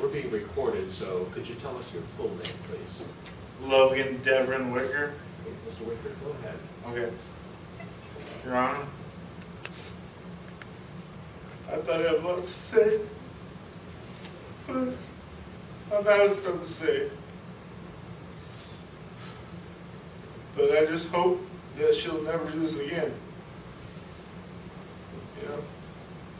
we're being recorded, so could you tell us your full name, please? Logan Devin Wicker. Okay, Mr. Wicker, go ahead. Okay. Your Honor, I thought I had lots to say, but I've had stuff to say. But I just hope that she'll never do this again. You know,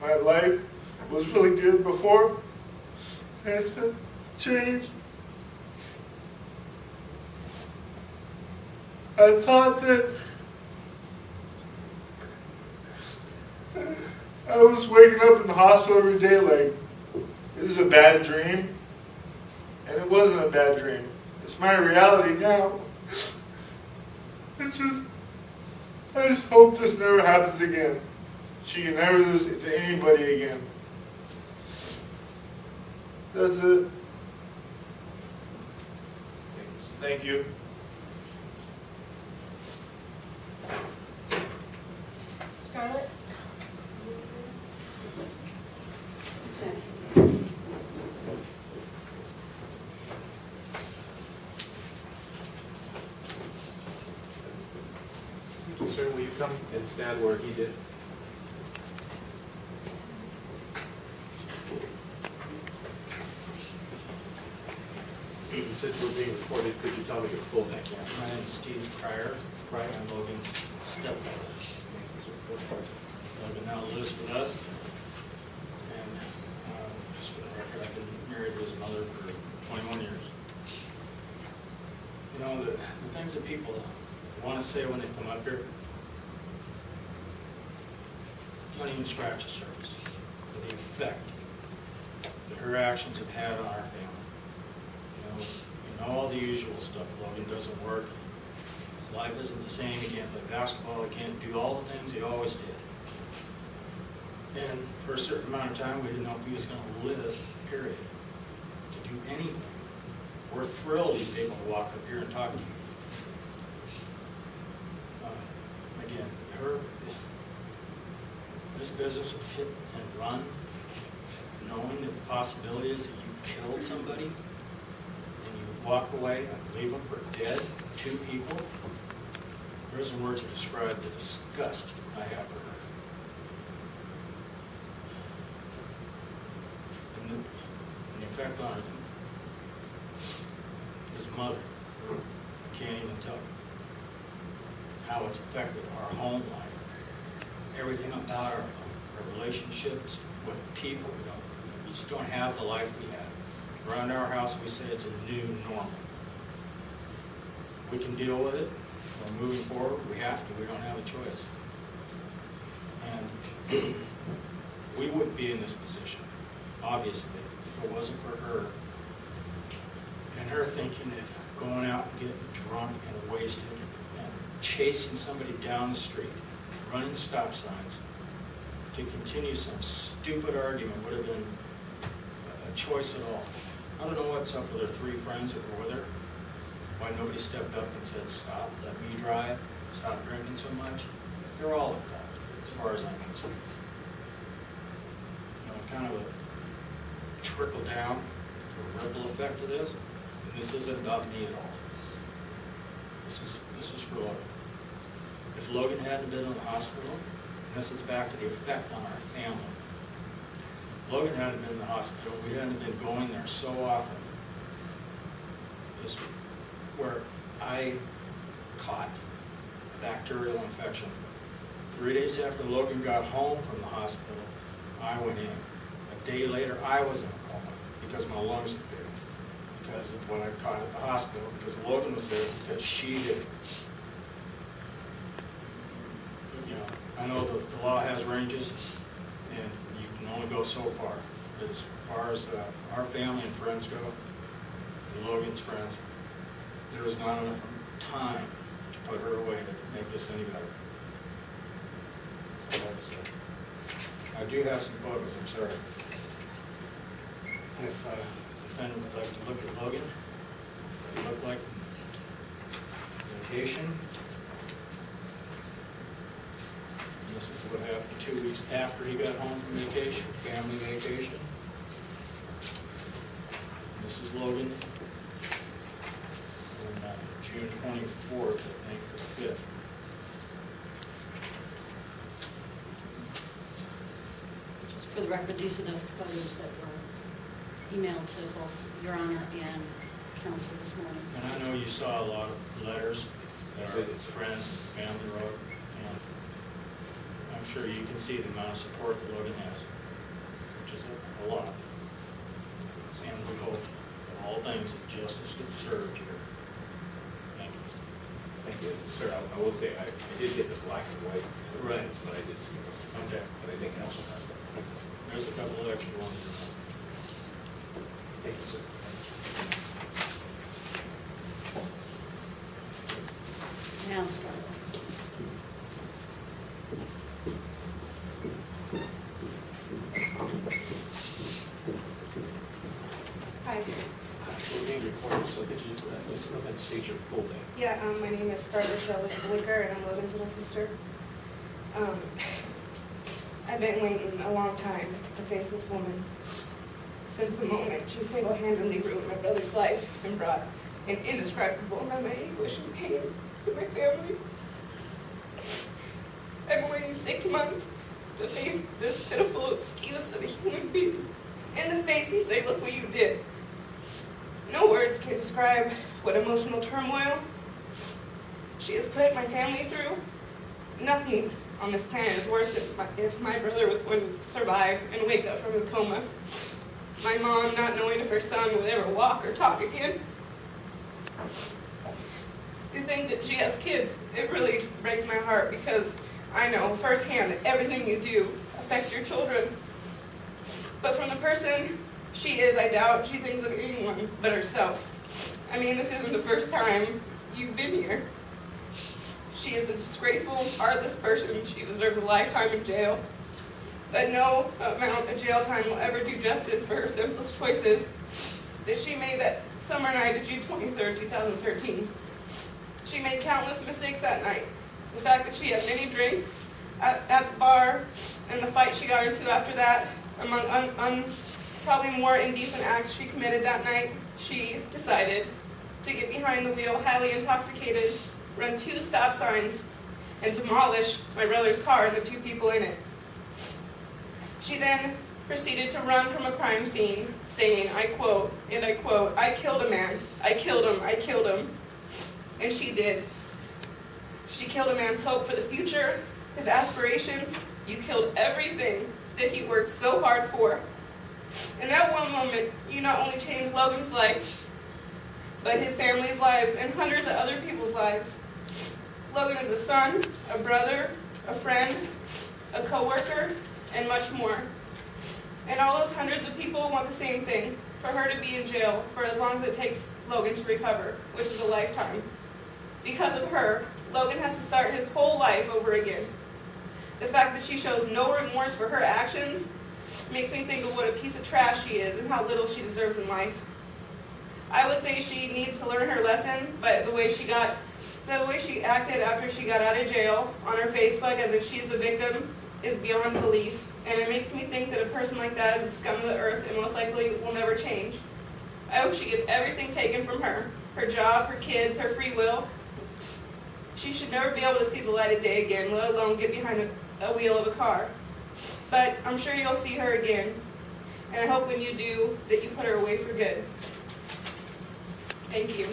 my life was really good before, and it's been changed. I thought that I was waking up in the hospital every day like, this is a bad dream. And it wasn't a bad dream. It's my reality now. I just hope this never happens again. She can never do this to anybody again. That's it. Thank you. Scarlett? Sir, will you come and stand where he did? Since we're being recorded, could you tell me your full name? My name is Steve Pryor. I'm Logan's stepfather. Logan now lives with us. And just for the record, I've been married to his mother for 21 years. You know, the things that people want to say when they come up here don't even scratch the surface of the effect that her actions have had on our family. You know, all the usual stuff. Logan doesn't work. His life isn't the same. He can't play basketball. He can't do all the things he always did. And for a certain amount of time, we didn't know if he was going to live, period, to do anything. We're thrilled he's able to walk up here and talk to you. Again, this business of hit and run, knowing that the possibility is that you killed somebody, walk away and leave them for dead, 2 people. There isn't words to describe the disgust I have for her. And the effect on his mother, I can't even tell how it's affected our home life. Everything about our relationships with people. We just don't have the life we had. Around our house, we say it's a new normal. We can deal with it. We're moving forward. We have to. We don't have a choice. And we wouldn't be in this position, obviously, if it wasn't for her. And her thinking that going out and getting drunk and wasted and chasing somebody down the street, running stop signs, to continue some stupid argument would have been a choice at all. I don't know what's up with her 3 friends that were with her, why nobody stepped up and said, stop, let me drive, stop drinking so much. They're all at fault, as far as I'm concerned. You know, kind of a trickle down, a ripple effect of this, and this isn't about me at all. This is for Logan. If Logan hadn't been in the hospital, and this is back to the effect on our family, Logan hadn't been in the hospital. We hadn't been going there so often. This where I caught a bacterial infection. 3 days after Logan got home from the hospital, I went in. A day later, I was in a coma because my lungs had failed. Because of what I caught at the hospital, because Logan was there, because she did it. You know, I know the law has ranges, and you can only go so far. As far as our family and friends go, and Logan's friends, there was not enough time to put her away to make this any better. That's all I have to say. I do have some photos, I'm sorry. If the defendant would like to look at Logan, what he looked like on vacation. This is what happened 2 weeks after he got home from vacation, family vacation. Mrs. Logan on June 24th, I think, or 5th. Just for the record, these are the photos that were emailed to both Your Honor and Council this morning. And I know you saw a lot of letters that our friends and family wrote, and I'm sure you can see the amount of support that Logan has, which is a lot. And we hope, of all things, that justice gets served here. Thank you. Thank you. Sir, I will say, I did get the black and white. Right. But I did see those. Okay. But I think council has them. There's a couple of extra ones. Thank you, sir. Now, Scarlett. Hi. We're being recorded, so could you just go ahead and state your full name? Yeah, my name is Scarlett Shelley Blicker, and I'm Logan's little sister. I've been waiting a long time to face this woman. Since the moment she single-handedly ruined my brother's life and brought an indescribable amount of anguish and pain to my family. I've been waiting 6 months to face this pitiful excuse of a human being in the face and say, look what you did. No words can describe what emotional turmoil she has put my family through. Nothing on this planet is worse than if my brother was going to survive and wake up from his coma. My mom not knowing if her son would ever walk or talk again. To think that she has kids, it really breaks my heart because I know firsthand that everything you do affects your children. But from the person she is, I doubt she thinks of anyone but herself. I mean, this isn't the first time you've been here. She is a disgraceful, heartless person. She deserves a lifetime in jail. But no amount of jail time will ever do justice for her senseless choices that she made that summer night of June 23rd, 2013. She made countless mistakes that night. The fact that she had many drinks at the bar and the fight she got into after that, among probably more indecent acts she committed that night, she decided to get behind the wheel, highly intoxicated, run 2 stop signs, and demolish my brother's car and the 2 people in it. She then proceeded to run from a crime scene, saying, I quote, and I quote, I killed a man, I killed him, I killed him. And she did. She killed a man's hope for the future, his aspirations. You killed everything that he worked so hard for. In that one moment, you not only changed Logan's life, but his family's lives and hundreds of other people's lives. Logan is a son, a brother, a friend, a co-worker, and much more. And all those hundreds of people want the same thing, for her to be in jail for as long as it takes Logan to recover, which is a lifetime. Because of her, Logan has to start his whole life over again. The fact that she shows no remorse for her actions makes me think of what a piece of trash she is and how little she deserves in life. I would say she needs to learn her lesson, but the way she acted after she got out of jail on her Facebook as if she's the victim is beyond belief. And it makes me think that a person like that is a scum of the earth and most likely will never change. I hope she gets everything taken from her, her job, her kids, her free will. She should never be able to see the light of day again, let alone get behind a wheel of a car. But I'm sure you'll see her again, and I hope when you do, that you put her away for good. Thank you.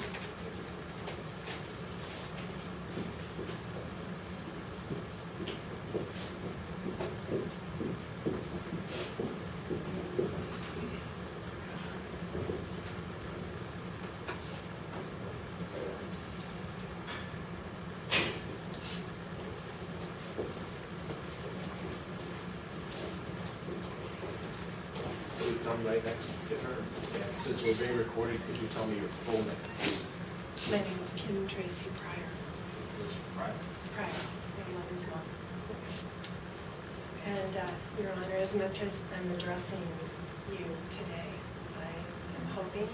Will you come right next to her? And since we're being recorded, could you tell me your full name, please? My name is Kim Tracy Pryor. Ms. Pryor. Pryor, in Logan'sville. And Your Honor, as much as I'm addressing you today, I am hoping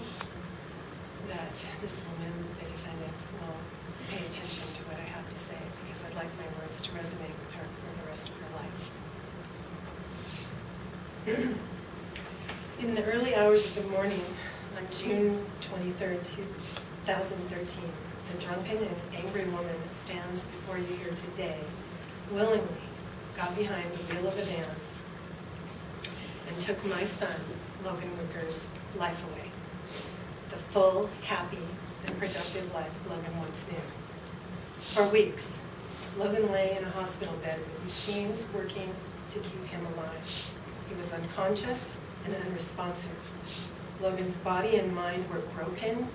that this woman, the defendant, will pay attention to what I have to say because I'd like my words to resonate with her for the rest of her life. In the early hours of the morning on June 23, 2013, the drunken and angry woman that stands before you here today willingly got behind the wheel of a van and took my son, Logan Wicker's, life away. The full, happy, and productive life Logan once knew. For weeks, Logan lay in a hospital bed with machines working to keep him alive. He was unconscious and unresponsive. Logan's body and mind were broken,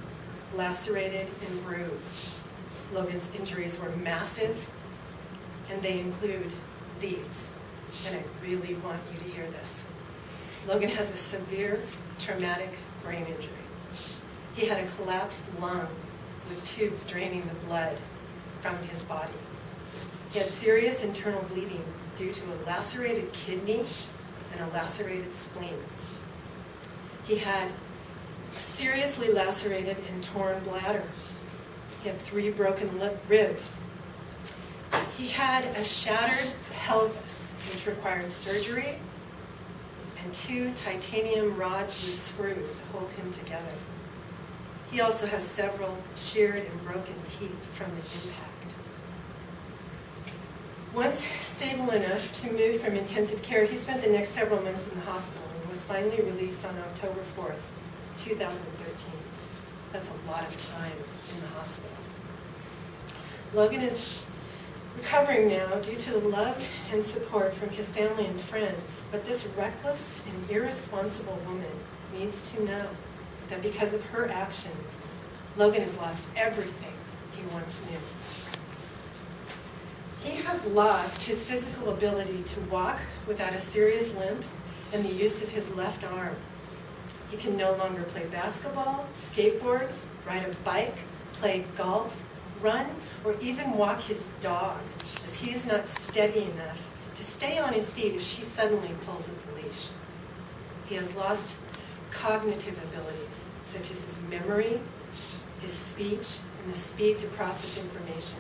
lacerated, and bruised. Logan's injuries were massive, and they include these, and I really want you to hear this. Logan has a severe traumatic brain injury. He had a collapsed lung with tubes draining the blood from his body. He had serious internal bleeding due to a lacerated kidney and a lacerated spleen. He had a seriously lacerated and torn bladder. He had 3 broken ribs. He had a shattered pelvis, which required surgery, and 2 titanium rods with screws to hold him together. He also has several sheared and broken teeth from the impact. Once stable enough to move from intensive care, he spent the next several months in the hospital and was finally released on October 4th, 2013. That's a lot of time in the hospital. Logan is recovering now due to the love and support from his family and friends, but this reckless and irresponsible woman needs to know that because of her actions, Logan has lost everything he once knew. He has lost his physical ability to walk without a serious limp and the use of his left arm. He can no longer play basketball, skateboard, ride a bike, play golf, run, or even walk his dog, as he is not steady enough to stay on his feet if she suddenly pulls at the leash. He has lost cognitive abilities, such as his memory, his speech, and the speed to process information.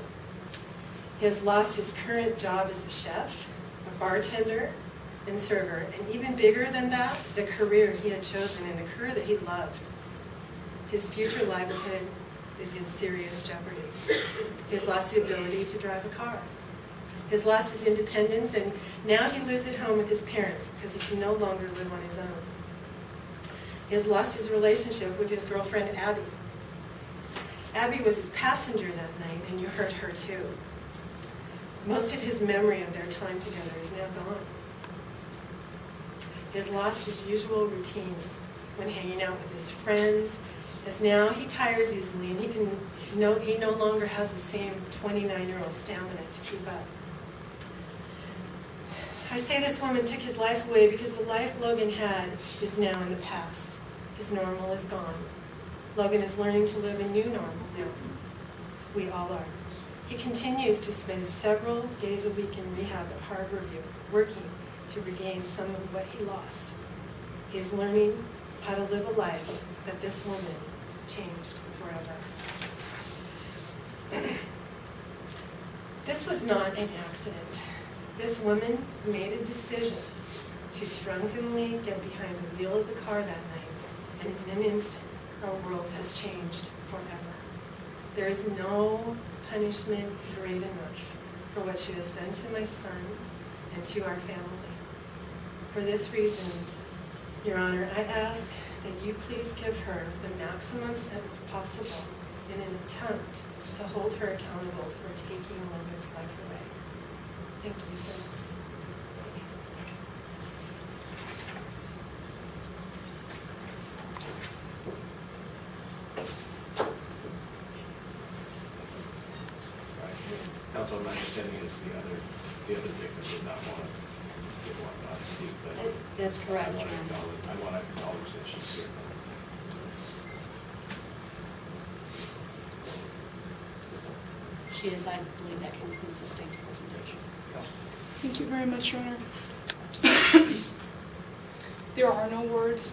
He has lost his current job as a chef, a bartender, and server, and even bigger than that, the career he had chosen and the career that he loved. His future livelihood is in serious jeopardy. He has lost the ability to drive a car. He has lost his independence, and now he lives at home with his parents because he can no longer live on his own. He has lost his relationship with his girlfriend, Abby. Abby was his passenger that night, and you heard her too. Most of his memory of their time together is now gone. He has lost his usual routines when hanging out with his friends, as now he tires easily and he no longer has the same 29-year-old stamina to keep up. I say this woman took his life away because the life Logan had is now in the past. His normal is gone. Logan is learning to live a new normal now. We all are. He continues to spend several days a week in rehab at Harborview, working to regain some of what he lost. He is learning how to live a life that this woman changed forever. This was not an accident. This woman made a decision to drunkenly get behind the wheel of the car that night, and in an instant, our world has changed forever. There is no punishment great enough for what she has done to my son and to our family. For this reason, Your Honor, I ask that you please give her the maximum sentence possible in an attempt to hold her accountable for taking Logan's life away. Thank you so much. Counsel, my understanding is the other victim did not want to speak, but That's correct, I Your Honor. want to acknowledge that she's here. She is, I believe that concludes the state's presentation. Thank you very much, Your Honor. There are no words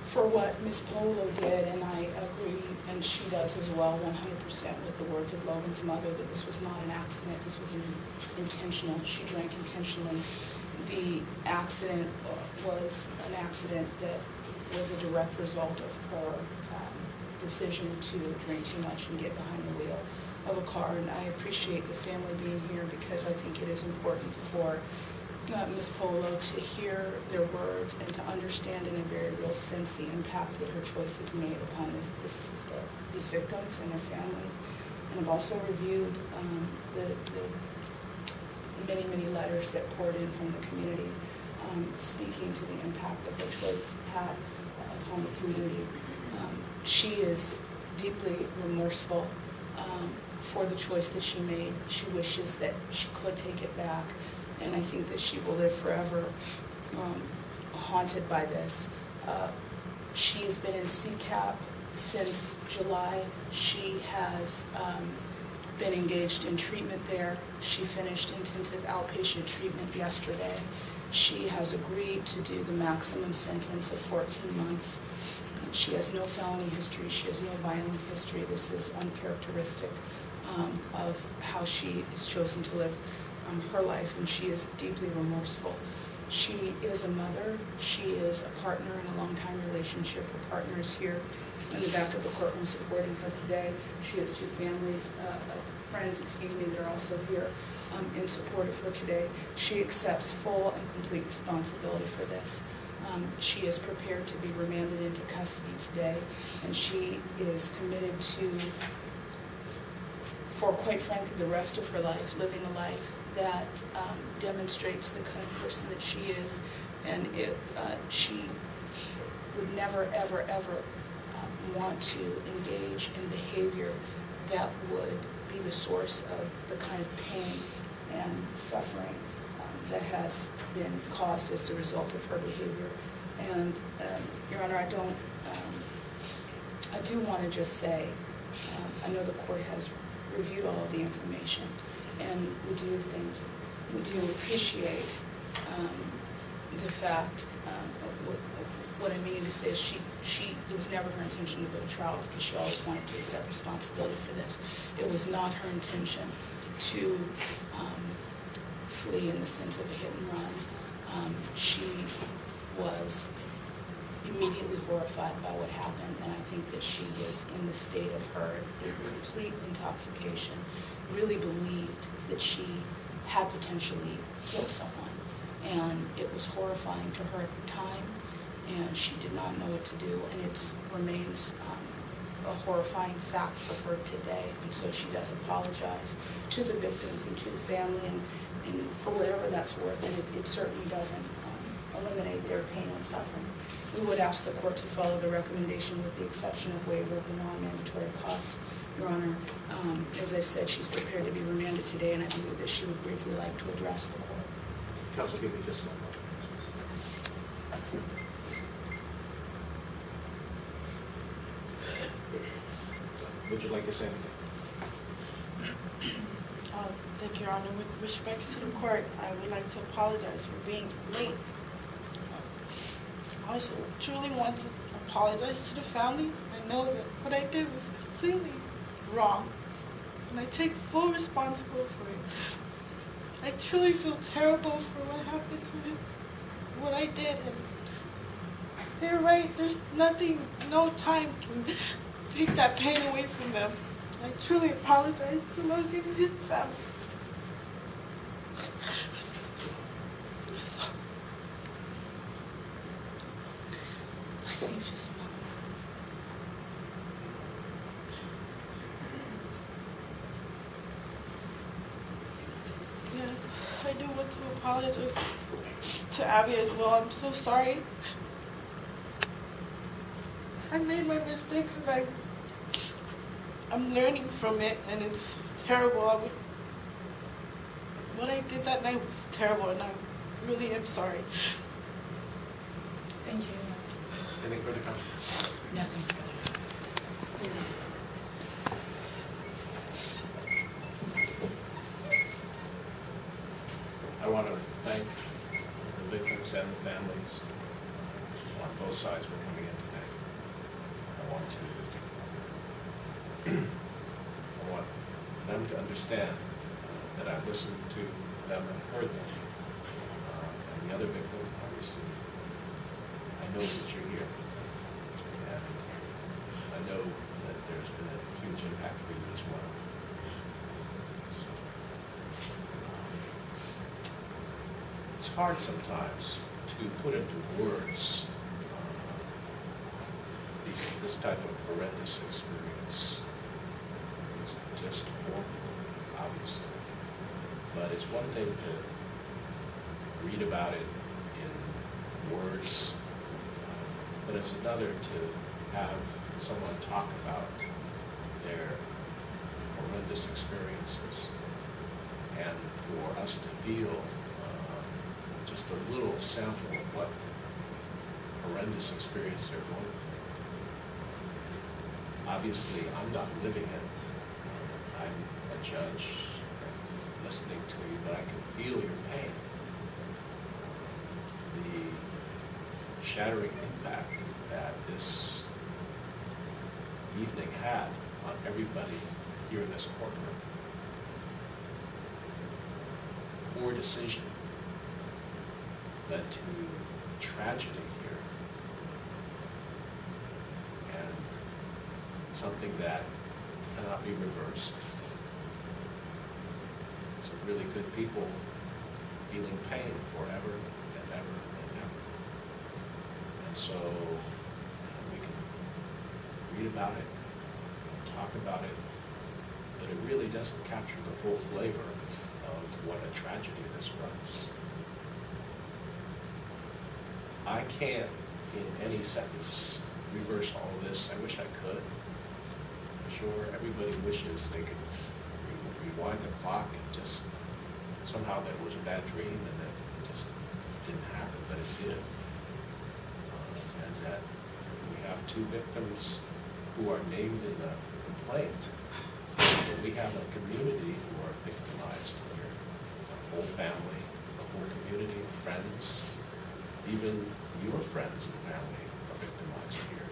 for what Ms. Paulo did, and I agree, and she does as well, 100% with the words of Logan's mother, that this was not an accident, this was intentional. She drank intentionally. The accident was an accident that was a direct result of her decision to drink too much and get behind the wheel of a car. And I appreciate the family being here because I think it is important for Ms. Paulo to hear their words and to understand in a very real sense the impact that her choices made upon these victims and their families. And I've also reviewed the many, many letters that poured in from the community speaking to the impact that her choice had upon the community. She is deeply remorseful for the choice that she made. She wishes that she could take it back, and I think that she will live forever haunted by this. She has been in CCAP since July. She has been engaged in treatment there. She finished intensive outpatient treatment yesterday. She has agreed to do the maximum sentence of 14 months. She has no felony history. She has no violent history. This is uncharacteristic of how she has chosen to live her life, and she is deeply remorseful. She is a mother. She is a partner in a long-time relationship. Her partner is here in the back of the courtroom supporting her today. She has two friends, that are also here in support of her today. She accepts full and complete responsibility for this. She is prepared to be remanded into custody today, and she is committed to, for quite frankly, the rest of her life, living a life that demonstrates the kind of person that she is, and she would never, ever, ever want to engage in behavior that would be the source of the kind of pain and suffering that has been caused as a result of her behavior. And Your Honor, I do want to just say, I know the court has reviewed all of the information, and we do appreciate the fact, what I mean to say is it was never her intention to go to trial because she always wanted to accept responsibility for this. It was not her intention to flee in the sense of a hit and run. She was immediately horrified by what happened, and I think that she was in the state of her complete intoxication, really believed that she had potentially killed someone, and it was horrifying to her at the time, and she did not know what to do, and it remains a horrifying fact for her today. And so she does apologize to the victims and to the family, and for whatever that's worth, and it certainly doesn't eliminate their pain and suffering. We would ask the court to follow the recommendation with the exception of waiver of the non-mandatory costs. Your Honor, as I've said, she's prepared to be remanded today, and I believe that she would briefly like to address the court. Counsel, give me just a moment. Would you like to say anything? Thank you, Your Honor. With respects to the court, I would like to apologize for being late. I also truly want to apologize to the family. I know that what I did was completely wrong, and I take full responsibility for it. I truly feel terrible for what happened to him, what I did, and they're right. There's nothing, no time can take that pain away from them. I truly apologize to Logan and his family. I think just a moment. Yes, I do want to apologize to Abby as well. I'm so sorry. I made my mistakes, and I'm learning from it, and it's terrible. What I did that night was terrible, and I really am sorry. Thank you. Anything further, Counsel? Nothing further. I want to thank the victims and the families on both sides for coming in today. I want them to understand that I've listened to them and heard them. And the other victim, obviously, I know that you're here. hard sometimes to put into words this type of horrendous experience. It's just horrible, obviously. But it's one thing to read about it in words, but it's another to have someone talk about their horrendous experiences, and for us to feel just a little sample of what horrendous experience they're going through. Obviously, I'm not living it. I'm a judge listening to you, but I can feel your pain. The shattering impact that this evening had on everybody here in this courtroom. Poor decision led to tragedy here, and something that cannot be reversed. Some really good people feeling pain forever and ever and ever. And so we can read about it, talk about it, but it really doesn't capture the full flavor of what a tragedy this was. I can't, in any sentence, reverse all of this. I wish I could. I'm sure everybody wishes they could rewind the clock and just somehow that it was a bad dream and that it just didn't happen, but it did. And that we have two victims who are named in the complaint. But we have a community who are victimized here. The whole family, the whole community, friends, even your friends and family are victimized here.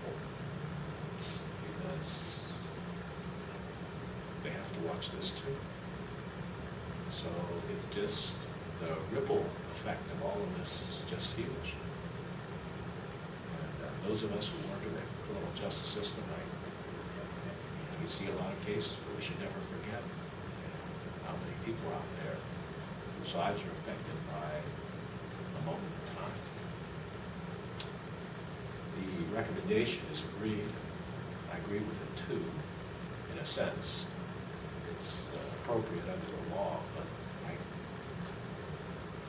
Because they have to watch this too. So it's just, the ripple effect of all of this is just huge. And those of us who work in the criminal justice system, we see a lot of cases, but we should never forget how many people out there whose lives are affected by a moment in time. The recommendation is agreed. I agree with it too, in a sense. It's appropriate under the law, but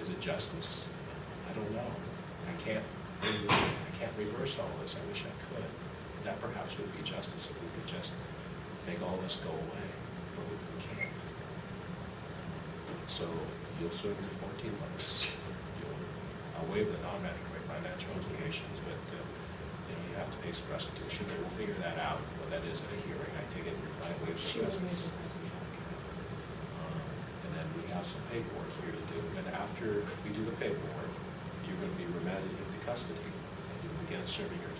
is it justice? I don't know. I can't reverse all this. I wish I could. That perhaps would be justice if we could just make all this go away, but we can't. So you'll serve your 14 months. I'll waive the non-mandatory financial obligations, but you have to pay some restitution. We'll figure that out. What that is at a hearing. I take it your client waives the presence. And then we have some paperwork here to do. And after we do the paperwork, you're going to be remanded into custody, and you begin serving your